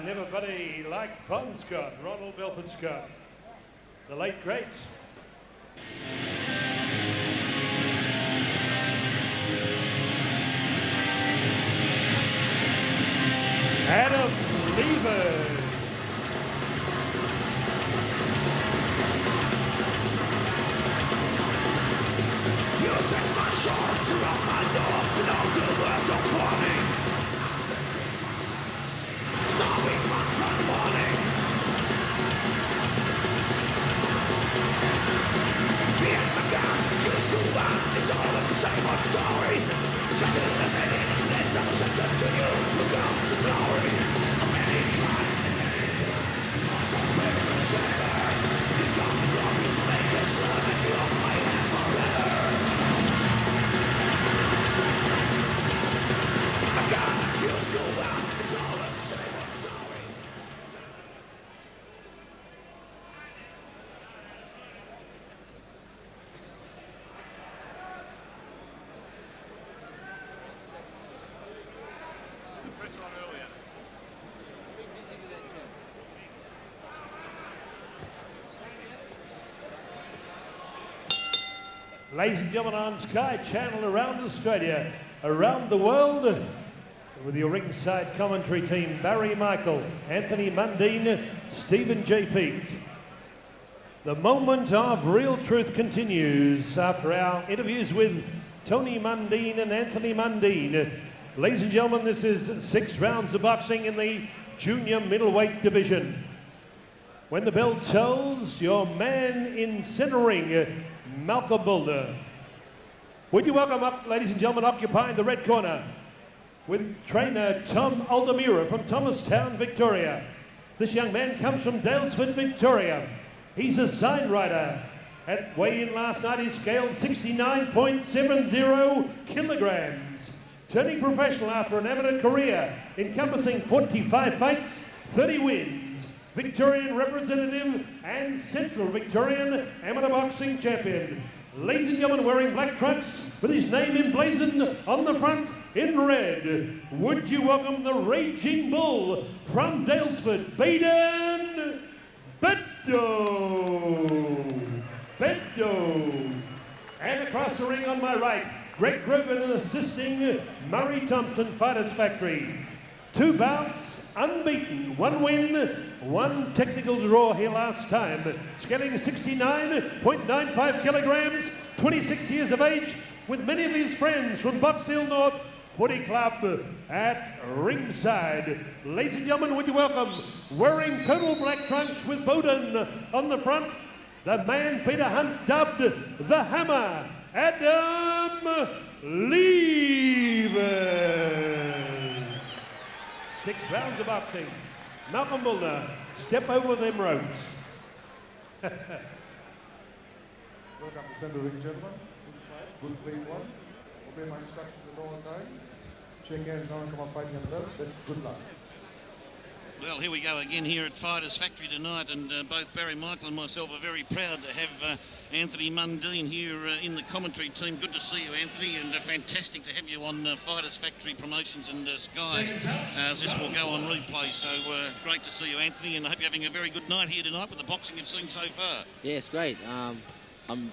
Never like Pond Scott, Ronald Belford Scott, the late great. Adam Lever. You take my shot throughout my door, and I'll do the don't warning. Starving months from morning. Being my gun, choose to run, it's all the same old story. Shut in the minutes, then double check to you, look out the glory. Of any tribe, and any time, lots of bricks to shatter. You come from you make a slug, and you hold my hand forever. My gun, choose to run, it's all the same old story. Ladies and gentlemen, on Sky Channel around Australia, around the world, with your ringside commentary team, Barry Michael, Anthony Mundine, Stephen J. Peake. The moment of real truth continues after our interviews with Tony Mundine and Anthony Mundine. Ladies and gentlemen, this is 6 rounds of boxing in the junior middleweight division. When the bell tolls, your man in centre ring, Malcolm Mulder. Would you welcome up, ladies and gentlemen, occupying the red corner with trainer Tom Aldermira from Thomastown, Victoria. This young man comes from Daylesford, Victoria. He's a sign rider. At weigh-in last night, he scaled 69.70 kilograms. Turning professional after an eminent career encompassing 45 fights, 30 wins. Victorian representative and Central Victorian amateur boxing champion. Ladies and gentlemen, wearing black trunks with his name emblazoned on the front in red, would you welcome the Raging Bull from Daylesford, Baydon Beddoe. And across the ring on my right, Greg Grogan assisting Murray Thomson, Fighters Factory. 2 bouts, unbeaten, 1 win, 1 technical draw here last time. Scaling 69.95 kilograms, 26 years of age, with many of his friends from Box Hill North Footy Club at ringside. Ladies and gentlemen, would you welcome, wearing total black trunks with Bowden on the front, the man Peter Hunt dubbed the Hammer, Adam Lever. 6 rounds of boxing. Malcolm Mulder, step over them ropes. Welcome to centre ring, gentlemen. Good clean one. Obey my instructions at all times. Shake hands now and come on fighting on the belt. Then good luck. Well, here we go again here at Fighters Factory tonight, and both Barry Michael and myself are very proud to have Anthony Mundine here in the commentary team. Good to see you, Anthony, and fantastic to have you on Fighters Factory Promotions and Sky. This will go on replay, so great to see you, Anthony, and I hope you're having a very good night here tonight with the boxing you've seen so far. Yeah, it's great. I'm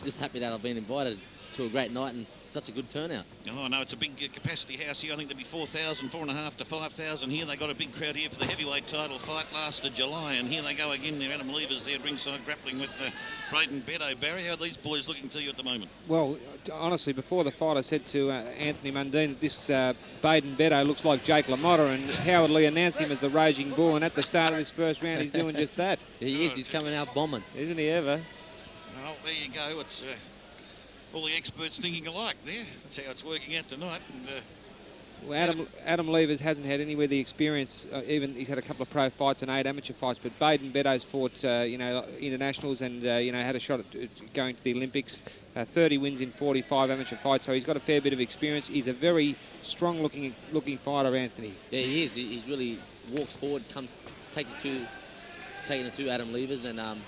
just happy that I've been invited to a great night and such a good turnout. Oh, no, it's a big capacity house here. I think there'll be 4,000, 4,500 to 5,000 here. They got a big crowd here for the heavyweight title fight last of July, and here they go again. They're Adam Levers there at ringside grappling with Baydon Beddoe. Barry, how are these boys looking to you at the moment? Well, honestly, before the fight, I said to Anthony Mundine that this Baydon Beddoe looks like Jake LaMotta, and Howard Lee announced him as the Raging Bull, and at the start of this first round, he's doing just that. He is. He's coming out bombing. Isn't he ever? Well, there you go. It's all the experts thinking alike there. That's how it's working out tonight. And, well, Adam Levers hasn't had anywhere the experience. Even he's had a couple of pro fights and 8 amateur fights, but Baydon Beddoe's fought, internationals and had a shot at going to the Olympics. 30 wins in 45 amateur fights, so he's got a fair bit of experience. He's a very strong-looking fighter, Anthony. Yeah, he is. He really walks forward, comes taking it to Adam Levers, and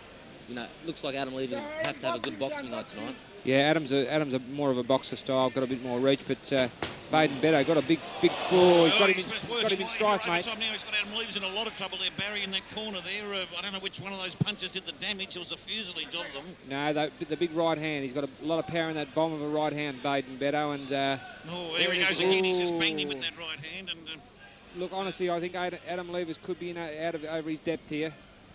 looks like Adam Levers have to have a good boxing night tonight. Yeah, Adam's a more of a boxer style, got a bit more reach, but Baydon Beddoe got a big pull. He's got him in strike, mate. Now he's got Adam Levers in a lot of trouble there, Barry, in that corner there. I don't know which one of those punches did the damage. It was the fuselage of them. No, the big right hand. He's got a lot of power in that bomb of a right hand, Baydon Beddoe. And oh, there he goes again. He's just banged him with that right hand. And look, honestly, I think Adam Levers could be over his depth here.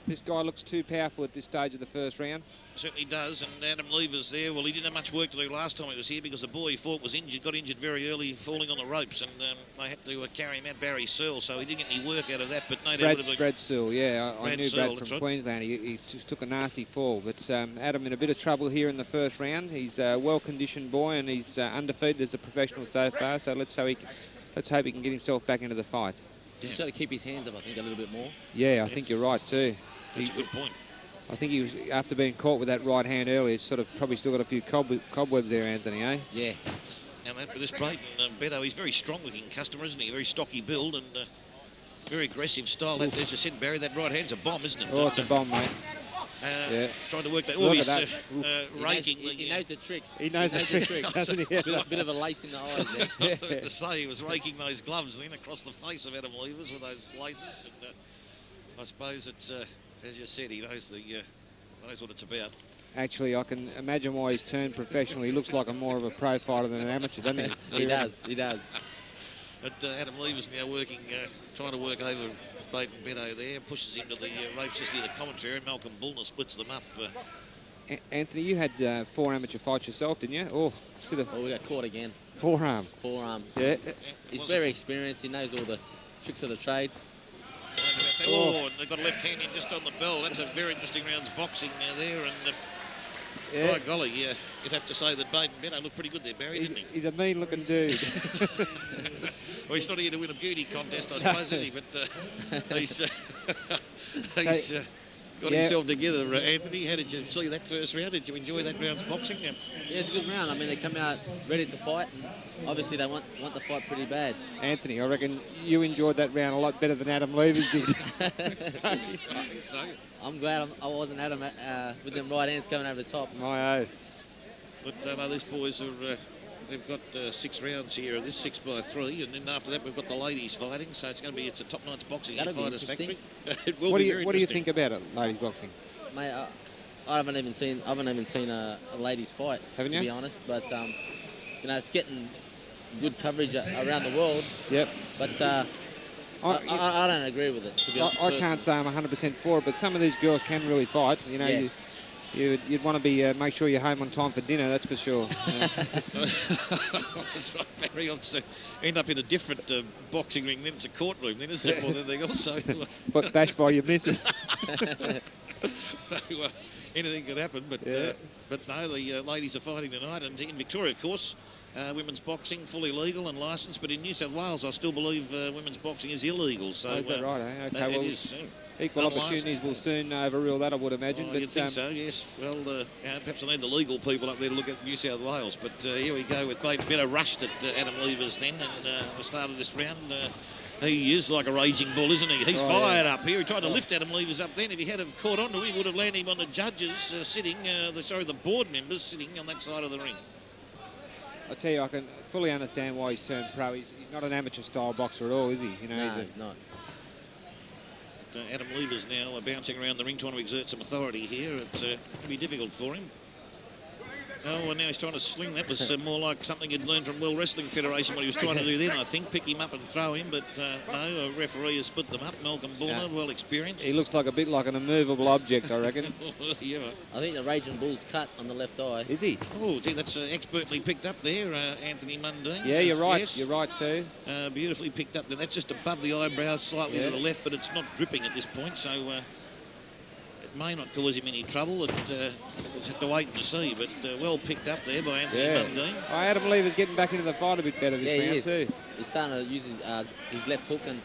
This guy looks too powerful at this stage of the first round. Certainly does, and Adam Levers there, well, he didn't have much work to do last time he was here because the boy he fought was injured, got injured very early, falling on the ropes, and they had to carry him out, Barry Searle, so he didn't get any work out of that, but no doubt... Brad Searle, yeah, I knew Searle, Brad from right. Queensland. He just took a nasty fall, but Adam in a bit of trouble here in the first round. He's a well-conditioned boy, and he's undefeated as a professional so far, so let's hope he can get himself back into the fight. Just got to keep his hands up, I think, a little bit more. Yeah, I think you're right, too. That's a good point. I think he was, after being caught with that right hand earlier, sort of probably still got a few cobwebs there, Anthony, eh? Yeah. Now, with this Baydon Beddoe, he's a very strong-looking customer, isn't he? A very stocky build and very aggressive style. As you said, Barry, that right hand's a bomb, isn't it? Oh, it's a bomb, mate. Yeah. Trying to work that. Look he's at raking. He knows the tricks. He knows the tricks, doesn't he? Bit of a lace in the eyes there. I was about to say, he was raking those gloves then across the face of Adam Levers with those laces. And I suppose it's, as you said, he knows knows what it's about. Actually, I can imagine why he's turned professional. He looks like more of a pro fighter than an amateur, doesn't he? He does. But Adam Levers now working, trying to work over Baydon Beddoe there, pushes him to the ropes just near the commentary, and Malcolm Bullner splits them up. Anthony, you had 4 amateur fights yourself, didn't you? Oh, we got caught again. Forearm. Yeah. He's very experienced. He knows all the tricks of the trade. Oh, and they've got a left hand in just on the bell. That's a very interesting round's boxing there. And by golly, you'd have to say that Baydon Beddoe looked pretty good there, Barry, didn't he? He's a mean-looking dude. Well, he's not here to win a beauty contest, I suppose, is he? But he's got himself together. Anthony, how did you see that first round? Did you enjoy that round's boxing? Yeah, it's a good round. I mean, they come out ready to fight, and obviously they want the fight pretty bad. Anthony, I reckon you enjoyed that round a lot better than Adam Levers did. I think so. I'm glad I wasn't Adam with them right hands coming over the top. My oath. But these boys are... We've got 6 rounds here, this 6x3, and then after that we've got the ladies fighting, so it's a top night's boxing here, Fighters Factory. It will be very What do you think about it, ladies boxing? Mate, I haven't even seen a ladies fight, haven't you? To be honest, but it's getting good coverage around the world. Yep. But I don't agree with it, to be honest. I can't say I'm 100% for it, but some of these girls can really fight. You know, yeah. You'd want to be make sure you're home on time for dinner, that's for sure. That's right, Barry. End up in a different boxing ring, then it's a courtroom, then isn't it? More than anything else. But bashed by your missus. Well, anything could happen, but no, the ladies are fighting tonight, and in Victoria, of course, women's boxing fully legal and licensed, but in New South Wales, I still believe women's boxing is illegal. So is that right? Eh? Okay, well, it is. Equal opportunities will soon overrule that, I would imagine. You'd think so, yes. Well, perhaps I need the legal people up there to look at New South Wales. But here we go with Baydon Beddoe rushed at Adam Levers then, and at the start of this round, he is like a raging bull, isn't he? He's fired up here. He tried to lift Adam Levers up then. If he had have caught on to him, he would have landed him on the judges the board members sitting on that side of the ring. I tell you, I can fully understand why he's turned pro. He's not an amateur-style boxer at all, is he? You know, no, he's not. Adam Levers now bouncing around the ring, trying to exert some authority here. It's going to be difficult for him. Oh, well, now he's trying to sling. That was more like something he'd learned from World Wrestling Federation, what he was trying to do then, I think. Pick him up and throw him, but no, a referee has split them up. Malcolm Bullner, well experienced. He looks like a bit like an immovable object, I reckon. Yeah. I think the Raging Bull's cut on the left eye. Is he? Oh, gee, that's expertly picked up there, Anthony Mundine. Yeah, you're right. Yes. You're right too. Beautifully picked up. That's just above the eyebrow, slightly to the left, but it's not dripping at this point, so it may not cause him any trouble. We'll just have to wait and see, but well picked up there by Anthony Mundine. Oh, Adam Lever's getting back into the fight a bit better this round too. He's starting to use his left hook and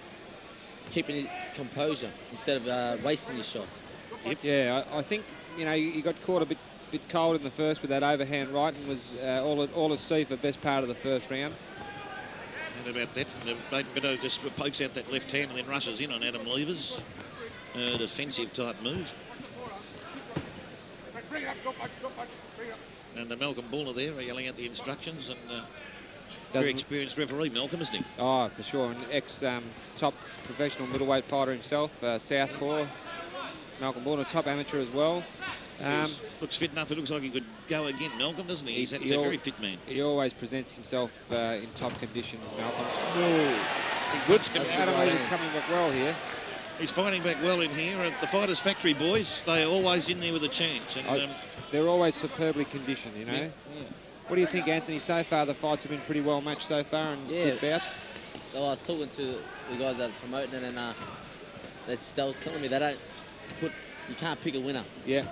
keeping his composure instead of wasting his shots. Yep. Yeah, I think, you know, he got caught a bit cold in the first with that overhand right and was all at sea for the best part of the first round. And about that, Baydon Beddoe just pokes out that left hand and then rushes in on Adam Lever's defensive type move. And Malcolm Bullner there yelling out the instructions, and very experienced referee, Malcolm, isn't he? Oh, for sure. An ex-top professional middleweight fighter himself, southpaw. Malcolm Bullner, top amateur as well. Looks fit enough. It looks like he could go again, Malcolm, doesn't he? He's a very fit man. He always presents himself in top condition, Malcolm. Good. Adam Lever's coming back well here. He's fighting back well in here. The Fighters Factory boys, they are always in there with a chance. And they're always superbly conditioned, you know. Yeah. What do you think, Anthony? So far, the fights have been pretty well matched so far and good bouts. So I was talking to the guys that are promoting it, and they was telling me they don't you can't pick a winner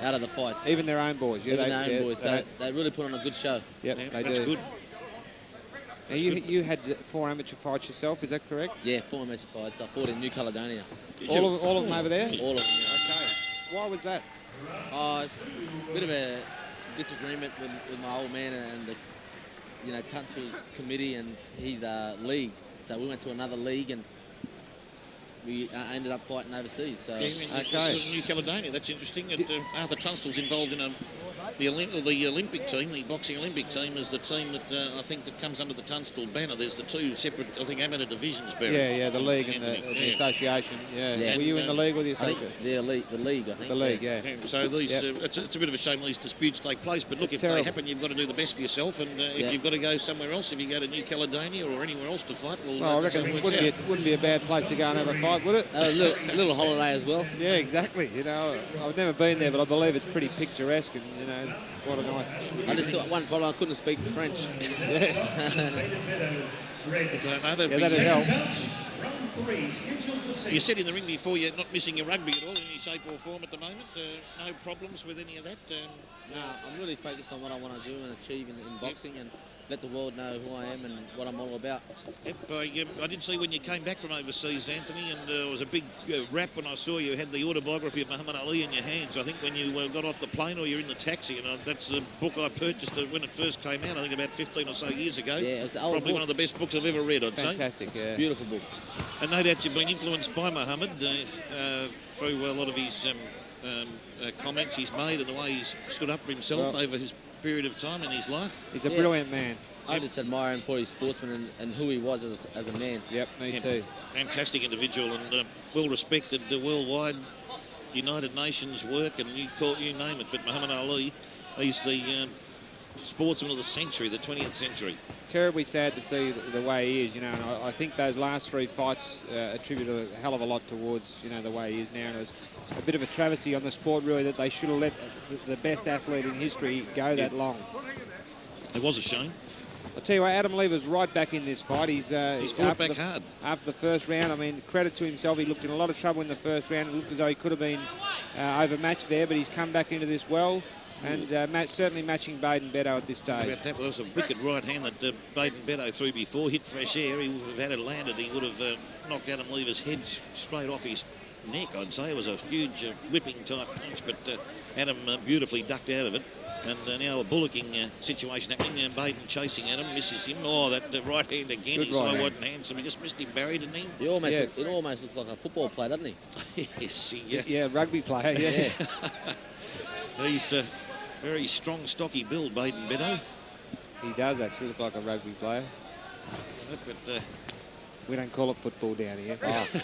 out of the fights. Even their own boys. Yeah, Even their own boys. So they really put on a good show. Yep, they that's do. Good. Now, you had 4 amateur fights yourself, is that correct? Yeah, 4 amateur fights. I fought in New Caledonia. All of them over there? All of them, yeah. Okay. Why was that? It's a bit of a disagreement with my old man and the Tunstall committee and his league. So we went to another league and we ended up fighting overseas. So New Caledonia, that's interesting. Arthur Tunstall's involved in the Olympic team, the boxing Olympic team, is the team that I think that comes under the Tunstall banner. There's the 2 separate, I think, amateur divisions, Barry. Yeah, the league and the association. Yeah. Were you in the league or the association? The league, I think. The league, yeah. So these, it's a bit of a shame these disputes take place, but look, if they happen, you've got to do the best for yourself, and if you've got to go somewhere else, if you go to New Caledonia or anywhere else to fight, well, I reckon it wouldn't be a bad place to go and have a fight, would it? A little holiday as well. Yeah, exactly. You know, I've never been there, but I believe it's pretty picturesque, and you know, what a nice. I just thought one problem I couldn't speak French. That'd help. You said in the ring before you're not missing your rugby at all in any shape or form at the moment. No problems with any of that. No, I'm really focused on what I want to do and achieve in boxing and let the world know who I am and what I'm all about. Yep, I did see when you came back from overseas, Anthony, and it was a big rap when I saw you had the autobiography of Muhammad Ali in your hands. I think when you got off the plane or you're in the taxi, and that's the book I purchased when it first came out, I think about 15 or so years ago. Yeah, it was the old Probably book. one of the best books I've ever read, I'd say. Fantastic, yeah. Beautiful book. And no doubt you've been influenced by Muhammad through a lot of his comments he's made and the way he's stood up for himself over his period of time in his life. He's a brilliant man. I just admire him for his sportsman and who he was as a man. Yep, me too. Fantastic individual and well respected worldwide, United Nations work, and you name it. But Muhammad Ali, he's the sportsman of the century, the 20th century. Terribly sad to see the way he is, you know, and I think those last 3 fights attribute a hell of a lot towards, you know, the way he is now. And it was a bit of a travesty on the sport, really, that they should have let the best athlete in history go that long. It was a shame. I'll tell you what, Adam Lever's right back in this fight. He's fought back hard. After the first round, I mean, credit to himself. He looked in a lot of trouble in the first round. It looked as though he could have been overmatched there, but he's come back into this well. And certainly matching Baydon Beddoe at this stage. That was a wicked right hand that Baydon Beddoe threw before. Hit fresh air. He would have had it landed. He would have knocked Adam Lever's head straight off his neck, I'd say. It was a huge whipping type punch, but Adam beautifully ducked out of it. And now a bullocking situation happening. Baydon chasing Adam, misses him. Oh, that right hand again. He's so wide and handsome. He just missed him, Barry, didn't he? It almost looks like a football player, doesn't he? Yes, yeah, rugby player, yeah. He's very strong, stocky build, Baydon Beddoe. He does actually look like a rugby player. But We don't call it football down here.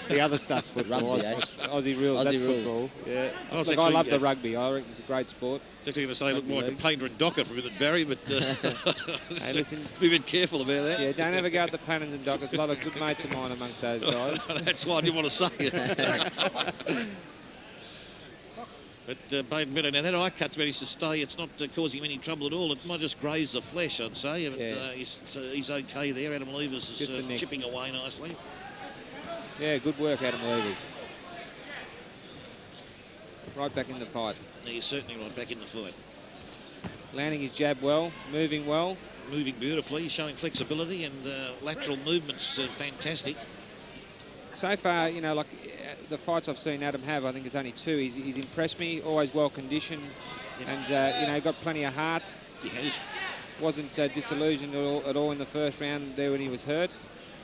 The other stuff's football. Rugby, eh? Aussie rules, Aussie that's rules. football. Yeah. Oh, it's Look, I actually, love the rugby. I reckon it's a great sport. I was actually going to say, look Rugby more like a league. painter and docker for a minute, Barry, but Hey, listen. be a bit careful about that. Yeah, don't ever go at the painters and dockers. A lot of good mates of mine amongst those guys. That's why I didn't want to say it. But Baydon Beddoe, now that eye cut's managed to stay. It's not causing him any trouble at all. It might just graze the flesh, I'd say. But Yeah. he's okay there. Adam Levers Just the is neck. chipping away nicely. Yeah, good work, Adam Levers. Right back in the fight. He's certainly right back in the fight. Landing his jab well, moving well. Moving beautifully, showing flexibility and lateral movements fantastic. So far, you know, like the fights I've seen Adam have, I think it's only 2. He's impressed me, always well conditioned, and, you know, got plenty of heart. He has. Wasn't disillusioned at all in the first round there when he was hurt.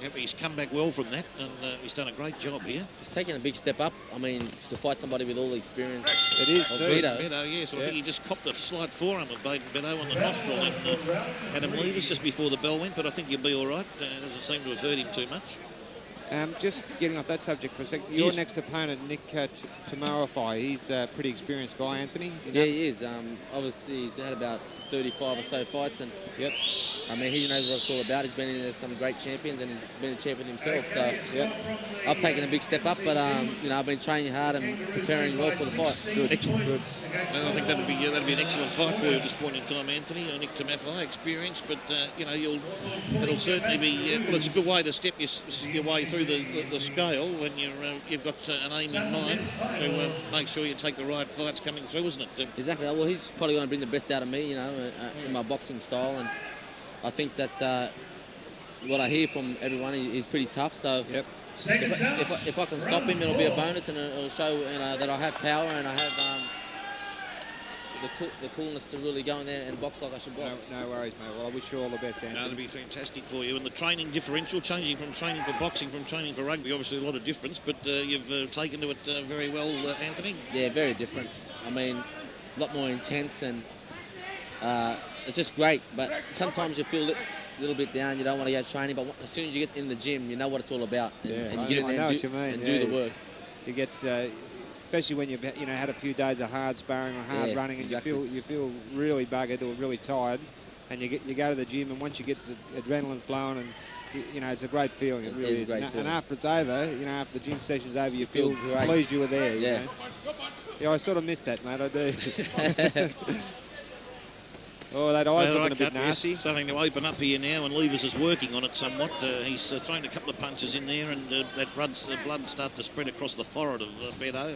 Yep, he's come back well from that, and he's done a great job here. He's taken a big step up. I mean, to fight somebody with all the experience. It is, of too. Beddoe. Beddoe, yes. I Yeah. think he just copped a slight forearm of Baydon Beddoe on the nostril and Adam Levers just before the bell went, but I think you'll be all right. Doesn't seem to have hurt him too much. Just getting off that subject for a second, Yes. your next opponent, Nick Tamarafai, he's a pretty experienced guy, Anthony. You know? Yeah, he is. Obviously, he's had about 35 or so fights, and Yep. I mean, he knows what it's all about. He's been in some great champions and he's been a champion himself. So, Yep. I've taken a big step up, but you know, I've been training hard and preparing well for the fight. Excellent. Good. And I think that'll be an excellent fight for you at this point in time, Anthony. Nick Tamarafai, experienced, but you know it'll certainly be well. It's a good way to step your way through the scale when you've got an aim in mind to make sure you take the right fights coming through, isn't it? Exactly. Well, he's probably going to bring the best out of me, you know, in my boxing style, and I think that what I hear from everyone is pretty tough. So Yep. if I can stop him, it'll be a bonus, and it'll show that I have power and I have the coolness to really go in there and box like I should box. No worries, mate. Well, I wish you all the best, That'll Anthony. be fantastic for you. And the training differential, changing from training for boxing, from training for rugby, obviously a lot of difference, but you've taken to it very well, Anthony. Yeah, very different. I mean, a lot more intense, and it's just great. But sometimes you feel a little bit down. You don't want to go training, but as soon as you get in the gym, you know what it's all about, and, Yeah, and I you get in know there what and, you mean, and yeah. do the work. You get, especially when you've had a few days of hard sparring or hard Yeah, running, and exactly. you feel really buggered or really tired, and you go to the gym, and once you get the adrenaline flowing, and you know, it's a great feeling. It really is a is. great And feeling. after it's over, you know, after the gym session's over, you feel feel great. pleased you were there. You Yeah. know? Yeah, I sort of miss that, mate. I do. Oh, that eye's looking a bit nasty. Starting to open up here now, and Levers is working on it somewhat. He's thrown a couple of punches in there, and that blood started to spread across the forehead of Beddoe.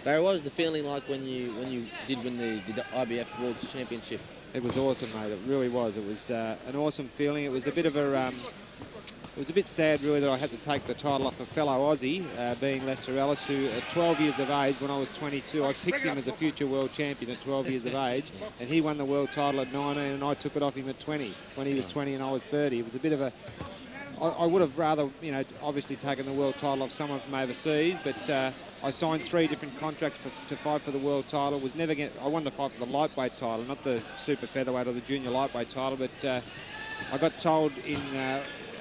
Barry, what was the feeling like when you did win the IBF World Championship? It was awesome, mate. It really was. It was an awesome feeling. It was a bit of a... it was a bit sad, really, that I had to take the title off a fellow Aussie, being Lester Ellis, who at 12 years of age, when I was 22, I picked him as a future world champion at 12 years of age, and he won the world title at 19, and I took it off him at 20, when he was 20 and I was 30. It was a bit of a... I would have rather, you know, obviously taken the world title off someone from overseas, but I signed 3 different contracts to fight for the world title. I wanted to fight for the lightweight title, not the super featherweight or the junior lightweight title, but I got told in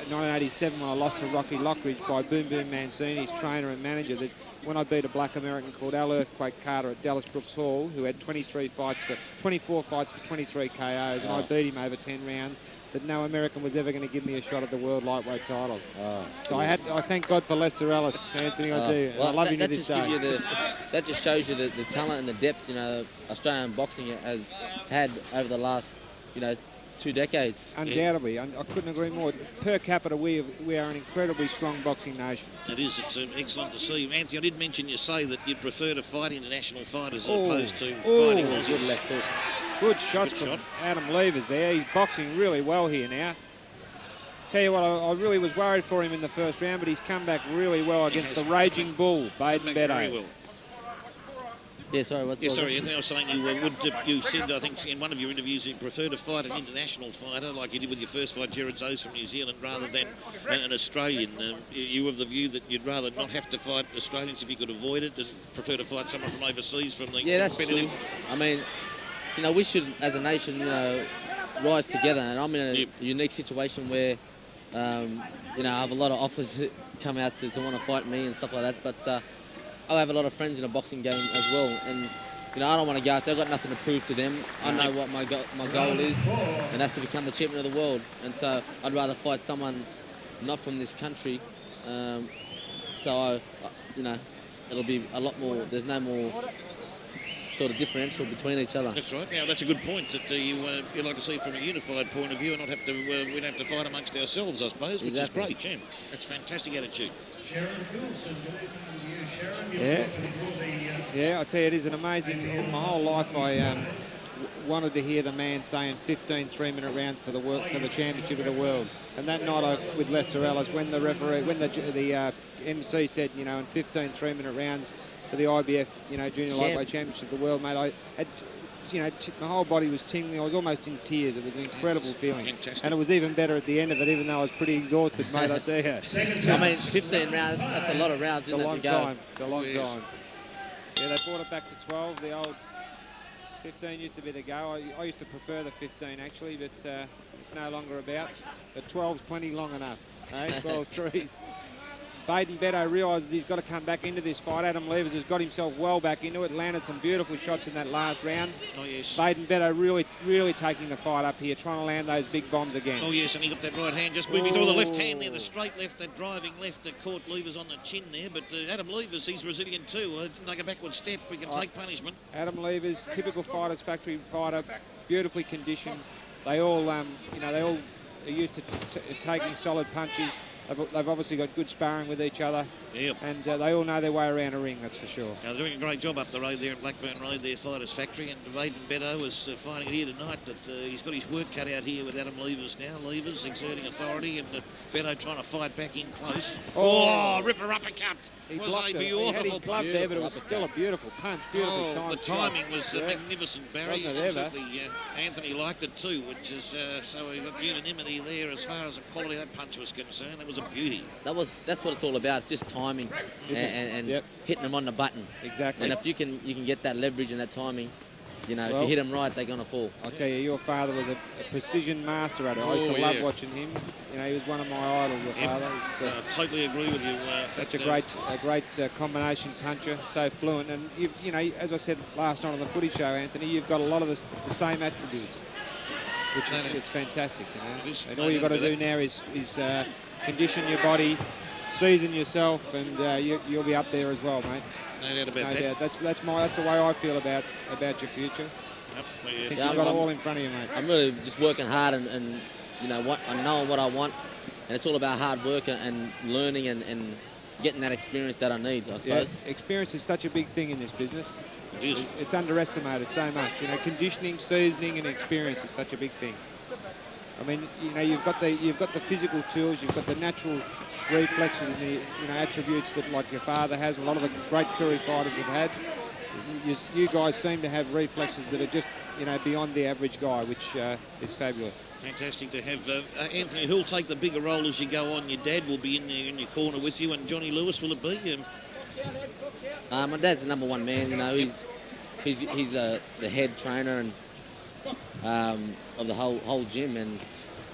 1987 when I lost to Rocky Lockridge by Boom Boom Mancini, his trainer and manager, that when I beat a black American called Al Earthquake Carter at Dallas Brooks Hall, who had 24 fights for 23 KOs, and I beat him over 10 rounds, that no American was ever going to give me a shot at the world lightweight title. So I thank God for Lester Ellis, Anthony, I do. And I love him to this day. That just shows you the talent and the depth, you know, Australian boxing has had over the last, you know, 2 decades. Undoubtedly, I couldn't agree more. Per capita, we are an incredibly strong boxing nation. It is. It's excellent to see. Anthony, I did mention you say that you'd prefer to fight international fighters as opposed to fighting Aussies. Good left hook. Good shots Good from shot. Adam Levers there. He's boxing really well here now. Tell you what, I really was worried for him in the first round, but he's come back really well against the raging bull, Baydon Very Beddoe. well. Yeah, sorry. Sorry, Anthony, I was saying you said, I think, in one of your interviews, you prefer to fight an international fighter like you did with your first fight, Jared Zos from New Zealand, rather than an Australian. You of the view that you'd rather not have to fight Australians if you could avoid it, and prefer to fight someone from overseas from the Yeah, that's true. competitive... I mean, you know, we should, as a nation, you know, rise together. And I'm in a unique situation where You know, I have a lot of offers that come out to want to fight me and stuff like that, but I have a lot of friends in a boxing game as well, and you know, I don't want to go out there. I've got nothing to prove to them. I know what my goal is, and that's to become the champion of the world. And so I'd rather fight someone not from this country. You know, it'll be a lot more. There's no more sort of differential between each other. That's right. Now that's a good point that you'd like to see from a unified point of view, and not have to we'd have to fight amongst ourselves, I suppose, which is great, champ. That's fantastic attitude. Yeah, I tell you, it is an amazing. My whole life, I wanted to hear the man saying 15 3-minute rounds for the championship of the world. And that night with Lester Ellis, when the MC said, you know, in 15 3-minute rounds for the IBF, you know, junior lightweight championship of the world, mate, I had, you know, my whole body was tingling. I was almost in tears. It was an incredible feeling. Fantastic. And it was even better at the end of it, even though I was pretty exhausted, mate, I tell you. I mean, 15 rounds, that's a lot of rounds, isn't it? It's a long time. It's a long time. Yeah, they brought it back to 12. The old 15 used to be the go. I used to prefer the 15, actually, but it's no longer about. But 12's plenty long enough. 12 threes. Baydon Beddoe realises he's got to come back into this fight. Adam Levers has got himself well back into it, landed some beautiful shots in that last round. Oh, yes. Baydon Beddoe really taking the fight up here, trying to land those big bombs again. Oh, yes, and he got that right hand just moving through the left hand there, the straight left, that driving left that caught Levers on the chin there. But Adam Levers, he's resilient too. Didn't take a backward step. We can take punishment. Adam Levers, typical Fighters Factory fighter, beautifully conditioned. They all, you know, they all are used to taking solid punches. They've obviously got good sparring with each other. Yep. And they all know their way around a ring, that's for sure. Now, they're doing a great job up the road there in Blackburn Road, their Fighters Factory. And Baydon Beddoe is finding it here tonight that he's got his work cut out here with Adam Levers now. Levers exerting authority and Beddoe trying to fight back in close. Oh, ripper uppercut. He was blocked a it. beautiful He had his glove punch. there, but it was still a beautiful punch. Beautifully timed. The timing was magnificent, Barry. Wasn't it ever? Anthony liked it too, which is so we got unanimity there as far as the quality of that punch was concerned. That was a beauty. That's what it's all about. It's just timing and hitting them on the button. Exactly. And if you can get that leverage and that timing, you know, if you hit them right, they're going to fall. I'll tell you, your father was a precision master at it. I used to love watching him. You know, he was one of my idols, your father. Totally agree with you. Such a great combination puncher, so fluent. And, you know, as I said last night on the footy show, Anthony, you've got a lot of the same attributes, which is it's fantastic, you know. And all you've got to do now is condition your body, season yourself, and you'll be up there as well, mate. No doubt about that. Yeah, that's the way I feel about your future. Yep. I think you've got it all in front of you, mate. I'm really just working hard and you know, I know what I want, and it's all about hard work and learning and getting that experience that I need, I suppose. Yeah, experience is such a big thing in this business. It is. It's underestimated so much. You know, conditioning, seasoning, and experience is such a big thing. I mean, you know, you've got the physical tools, you've got the natural reflexes and the attributes that like your father has. A lot of the great Curry fighters have had. You guys seem to have reflexes that are just, you know, beyond the average guy, which is fabulous. Fantastic to have Anthony. Who'll take the bigger role as you go on? Your dad will be in there in your corner with you, and Johnny Lewis, will it be? My dad's the #1 man. You know, he's the head trainer and of the whole gym, and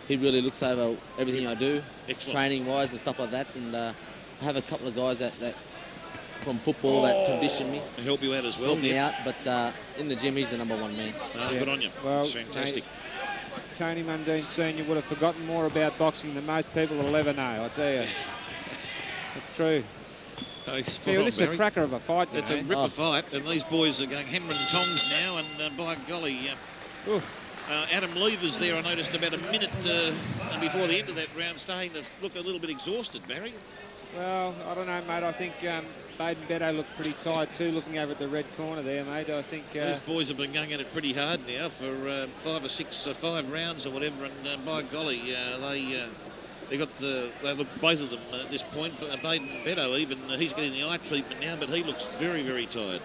he really looks over everything I do, training-wise and stuff like that. And I have a couple of guys that from football that condition me, help you out as well. Help me out, but in the gym he's the #1 man. Good on you. Well, it's fantastic. Mate, Tony Mundine Senior would have forgotten more about boxing than most people will ever know. I tell you, it's true. This is a cracker of a fight. It's a ripper fight, and these boys are going hammer and tongs now, and by golly. Adam Levers there, I noticed about a minute before the end of that round, starting to look a little bit exhausted, Barry. Well, I don't know, mate. I think Baydon Beddoe looked pretty tired too, looking over at the red corner there, mate. I think these boys have been going at it pretty hard now for 5 or 6, 5 rounds or whatever, and by golly, they look both of them at this point. Baydon Beddoe, even he's getting the eye treatment now, but he looks very, very tired.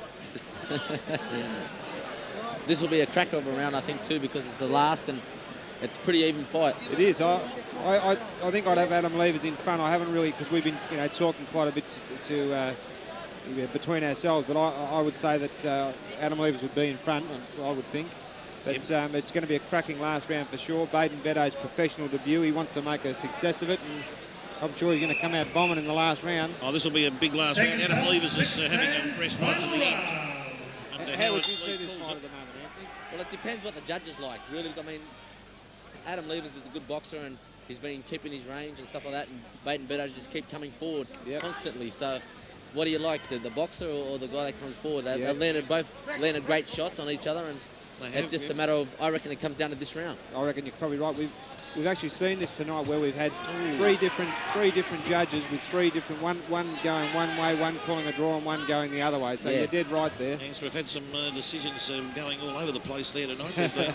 This will be a cracker of a round, I think, too, because it's the last and it's a pretty even fight. It is. I think I'd have Adam Levers in front. I haven't really, because we've been, you know, talking quite a bit to between ourselves. But I would say that Adam Levers would be in front. I would think. But it's going to be a cracking last round for sure. Baydon Beddoe's professional debut. He wants to make a success of it, and I'm sure he's going to come out bombing in the last round. Oh, this will be a big last round. Adam Levers is having a rest right to the end. How would you see this fight at the moment, Anthony? Well, it depends what the judges like, really. I mean, Adam Levers is a good boxer, and he's been keeping his range and stuff like that, and Baydon Beddoe just keep coming forward constantly. So what do you like, the boxer or the guy that comes forward? They've both landed great shots on each other, and it's just a matter of, I reckon it comes down to this round. I reckon you're probably right. We've actually seen this tonight where we've had three different judges with three different, one going one way, one calling a draw, and one going the other way. So you're dead right there. Yes, we've had some decisions going all over the place there tonight. Been,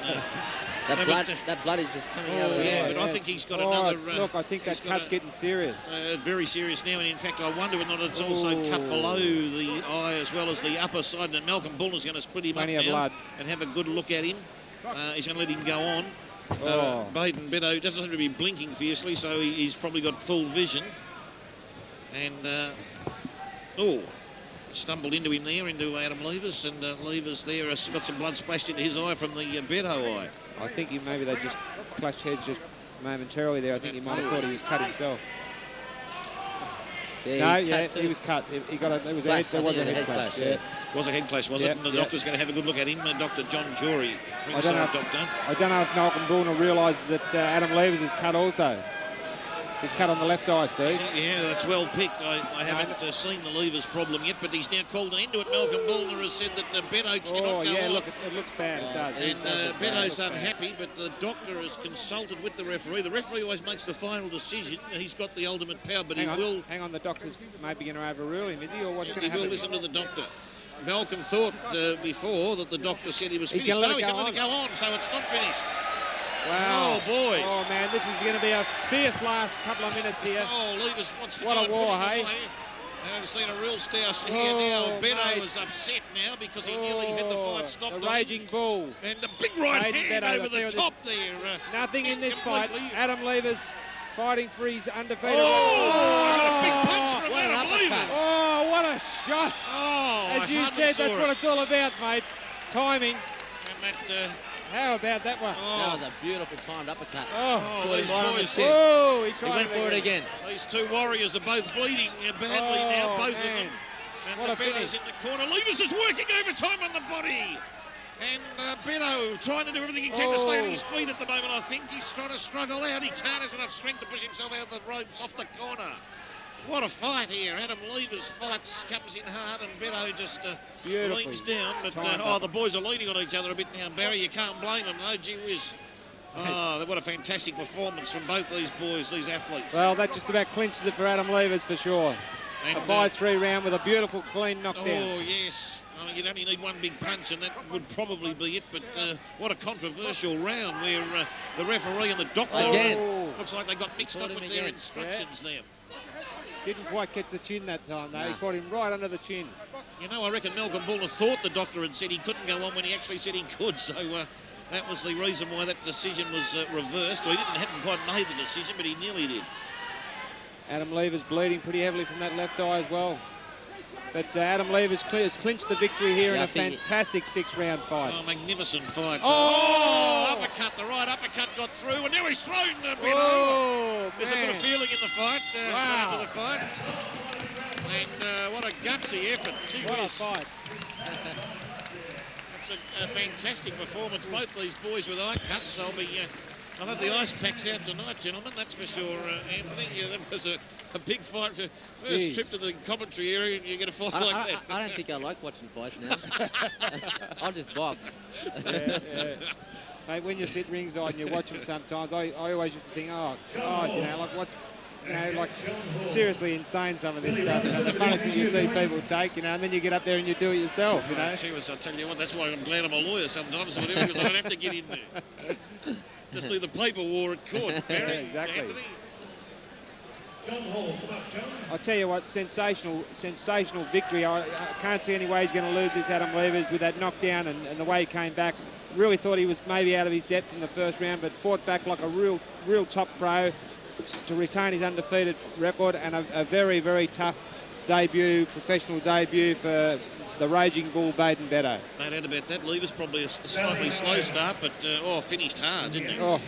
that blood is just coming out of the eye. But I think he's got another... look, I think that cut's getting serious. Very serious now, and in fact, I wonder whether or not it's also cut below the eye as well as the upper side, and Malcolm Bullner's going to split him up now and have a good look at him. He's going to let him go on. Baydon Beddoe doesn't seem to be blinking fiercely, so he's probably got full vision. And, stumbled into him there, into Adam Levers, and Levers there has got some blood splashed into his eye from the Beddoe eye. I think maybe they just clashed heads just momentarily there. I think he might have thought he was cut himself. Yeah, he was cut. He got a, it was a head clash. It was a head clash, was it? And the doctor's going to have a good look at him. Dr. John Jory, ringside doctor. I don't know if Malcolm Bullner realised that Adam Levers is cut also. He's cut on the left eye, Steve. Yeah, that's well picked. I haven't seen the Levers problem yet, but he's now called an end to it. Malcolm Bullner has said that Beddoe cannot go on. Look, it looks bad. It does. And Beddoe's unhappy, but the doctor has consulted with the referee. The referee always makes the final decision. He's got the ultimate power, but he will... Hang on, the doctor's maybe going to overrule him, is he, or what's going to happen? He will listen to the doctor. Malcolm thought before that the doctor said he was finished. He's going to let it go on, so it's not finished. Wow. Oh, boy. Oh, man, this is going to be a fierce last couple of minutes here. Oh, Levers wants to what a war, hey? I've seen a real stoush here now. Beddoe was upset now because he nearly had the fight stopped. A raging bull. And the big right hand over the top there. Nothing in this fight. Adam Levers fighting for his undefeated. Oh, a big punch from Adam Levers. Oh, what a shot. Oh, as you said, that's what it's all about, mate. Timing. And that... how about that one? That was a beautiful timed uppercut. These boys. He went for it again. These two warriors are both bleeding badly now, both of them. And what Beddoe's in the corner. Levers is working overtime on the body. And Beddoe trying to do everything he can to stay on his feet at the moment, I think. He's trying to struggle out. He can't have enough strength to push himself out the ropes off the corner. What a fight here. Adam Levers fights, comes in hard, and Beddoe just leans down. But, the boys are leaning on each other a bit now, Barry. You can't blame them, no, gee whiz. Oh, what a fantastic performance from both these boys, these athletes. Well, that just about clinches it for Adam Levers for sure. And, a 5-3 round with a beautiful, clean knockdown. Oh, yes. You'd only need one big punch, and that would probably be it. But what a controversial round where the referee and the doctor looks like they got mixed up with their instructions there. Didn't quite catch the chin that time, though. He caught him right under the chin. You know, I reckon Malcolm Bullner thought the doctor had said he couldn't go on when he actually said he could. So that was the reason why that decision was reversed. Well, he hadn't quite made the decision, but he nearly did. Adam Levers bleeding pretty heavily from that left eye as well. But Adam Levers has clinched the victory here in a fantastic 6-round fight. Oh, magnificent fight. Uppercut, the right uppercut got through, and now he's thrown Beddoe. There's a bit of feeling in the fight. Into the fight. And what a gutsy effort. What a fight. It's a fantastic performance. Both these boys with eye cuts. They'll be... I'll have the ice packs out tonight, gentlemen, that's for sure, Anthony. That was a big fight. First trip to the commentary area, and you get a fight like that. I don't think I like watching fights now. I'll just box. Mate, when you sit ringside and you watch them sometimes, I always used to think, oh, God, like what's... seriously insane, some of this stuff. The funny thing you see people take, and then you get up there and you do it yourself, Serious, I'll tell you what, that's why I'm glad I'm a lawyer sometimes, because I don't have to get in there. Just do the paper war at court, Barry. Exactly. Anthony. John Hall, come up, John. I'll tell you what, sensational victory. I can't see any way he's going to lose this, Adam Levers, with that knockdown and the way he came back. Really thought he was maybe out of his depth in the first round, but fought back like a real top pro to retain his undefeated record, and a very, very tough professional debut for the Raging Bull, Baydon Beddoe. No doubt about that. Lever's probably a slightly slow start, but finished hard, didn't he? Oh,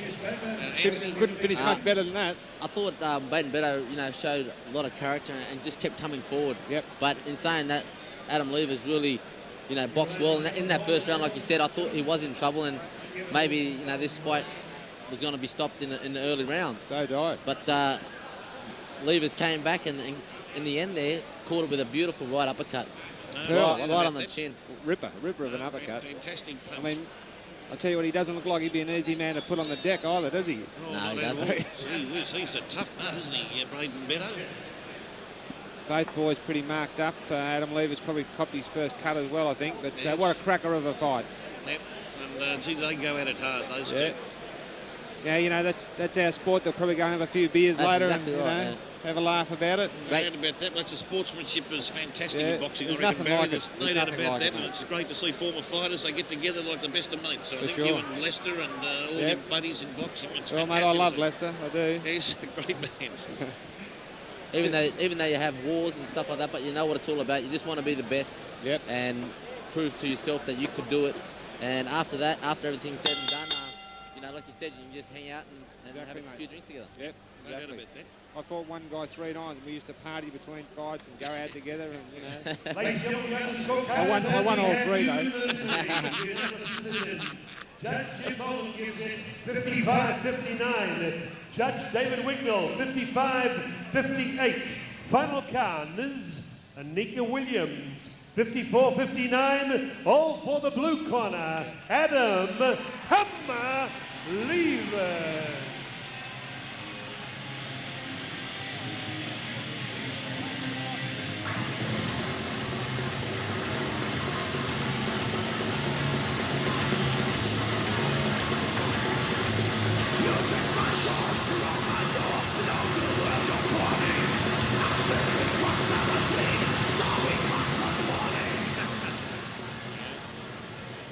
Anthony? couldn't finish much better than that. I thought Baydon Beddoe, showed a lot of character and just kept coming forward. Yep. But in saying that, Adam Lever's really, boxed well. In that first round, like you said, I thought he was in trouble, and maybe, this fight was going to be stopped in the early rounds. So did I. But Levers came back and in the end there, caught it with a beautiful right uppercut. Right on the chin. Ripper of an uppercut. Fantastic punch. I mean, I'll tell you what, he doesn't look like he'd be an easy man to put on the deck either, does he? No, he not at doesn't. all. He's a tough nut, isn't he, Baydon Beddoe? Both boys pretty marked up. Adam Lever's probably copped his first cut as well, I think. But what a cracker of a fight. Yep. And gee, they go at it hard, those two. Yeah, that's our sport. They'll probably go and have a few beers later exactly and have a laugh about it. No doubt about that. That's a sportsmanship is fantastic in boxing. There's I reckon, nothing Barry. like There's it. no There's doubt nothing about like that, it, and it's great to see former fighters. They get together like the best of mates. So I think sure. you and Lester and all your buddies in boxing, it's Well, mate, fantastic. I love Lester. I do. He's a great man. Even though you have wars and stuff like that, but you know what it's all about. You just want to be the best and prove to yourself that you could do it. And after that, after everything's said and done, like you said, you can just hang out and have a few drinks together. Yep, No doubt exactly. about that. I fought one guy 3 times. We used to party between fights and go out together, and Ladies and gentlemen, I won all 3 though. Judge Jim Bowden gives it 55-59. Judge David Wignall, 55-58. Final count is Anika Williams, 54-59. All for the blue corner, Adam Hammer Lever.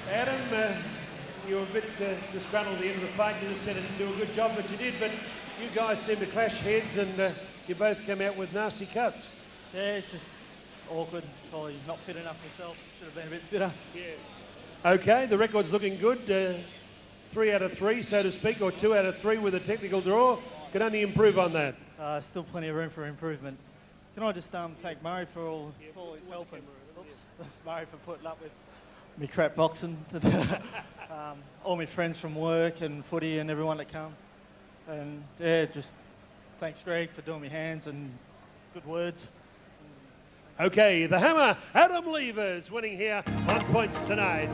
Adam, you were a bit disgruntled at the end of the fight. You just said it didn't do a good job, but you did. But you guys seem to clash heads, and you both came out with nasty cuts. Yeah, it's just awkward. Probably not fit enough myself. Should have been a bit fitter. Yeah. Okay, the record's looking good. 3 out of 3, so to speak, or 2 out of 3 with a technical draw. Can only improve on that. Still plenty of room for improvement. Can I just thank Murray for all his help and Murray for putting up with me crap boxing. All my friends from work and footy and everyone that come. And just thanks Greg for doing my hands and good words. Okay, the Hammer, Adam Levers, winning here on points tonight.